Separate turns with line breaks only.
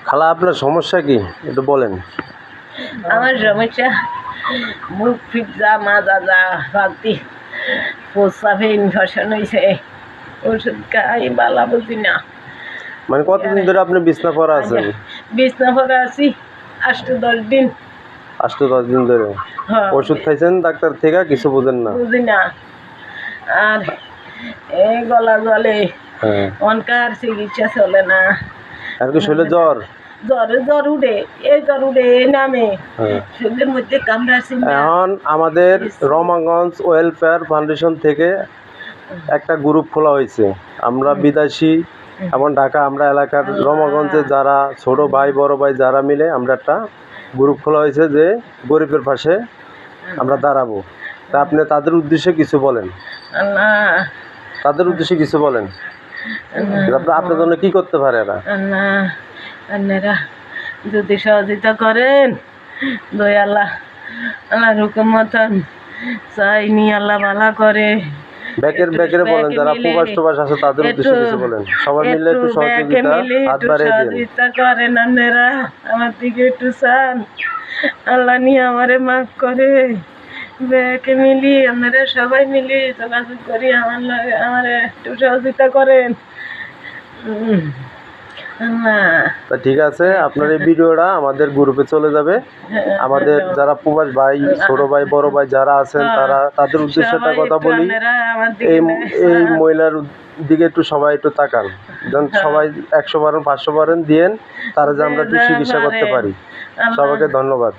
খালা আপনার সমস্যা কি একটু বলেন।
আমার সমস্যা মুখ ফিপজা মাজা যা ভাবতি প্রস্রাবে ইনফেকশন হয়েছে, ওষুধ খাই বালা বুঝি না।
মানে কতদিন ধরে আপনি বিছনা পড়া আছেন?
বিছনা পড়া আছি 8-10 দিন।
8-10 দিন ধরে ওষুধ খাইছেন ডাক্তার থেকে? কিছু বুঝেন না?
বুঝি না। আর এই গলা জলে অনকার চিকিৎসা চলে না।
আর কি শরীরে জ্বর?
জ্বর উঠে, এই জ্বর উঠে এই নামে শরীরের মধ্যে কামড়াছি।
এখন আমাদের রমাগঞ্জ ওয়েলফেয়ার ফাউন্ডেশন থেকে একটা গ্রুপ খোলা হয়েছে। আমরা বিদেশি এবং ঢাকা আমরা এলাকার রমাগঞ্জে যারা ছোট ভাই বড় ভাই যারা মিলে আমরা একটা গ্রুপ খোলা হয়েছে যে গরিবের পাশে আমরা দাঁড়াবো। তা আপনি তাদের উদ্দেশ্যে কিছু বলেন। তাদের উদ্দেশ্যে কিছু বলেন। আপনার জন্য কি করতে পারে এরা?
আপনারা যদি সহযোগিতা করেন, দয়াল্লাহ আল্লাহর হুকুম মতন চাইনি আল্লাহ ভালো করে।
বেকের বলেন, যারা প্রবাস টবাস আছে তাদের উদ্দেশ্যে কিছু বলেন। সবাই মিলে একটু সহযোগিতা হাত বাড়িয়ে দিন।
করেন আপনারা, আমার দিকে একটু চান, আল্লাহ নিয়ে আমারে মাফ করে। ব্যাকে মিলি আপনারা সবাই মিলি যোগাযোগ করি আমার একটু সহযোগিতা করেন।
তা ঠিক আছে, আপনার এই ভিডিওটা আমাদের গ্রুপে চলে যাবে। আমাদের যারা প্রবাস ভাই ছোট ভাই বড় ভাই যারা আছেন তারা তাদের উদ্দেশ্যে একটা কথা বলি, এই মহিলার দিকে একটু সবাই একটু তাকান, যেন সবাই 100 পারেন 500 পারেন দিয়েন, তারা যে আমরা একটু চিকিৎসা করতে পারি। সবাইকে ধন্যবাদ।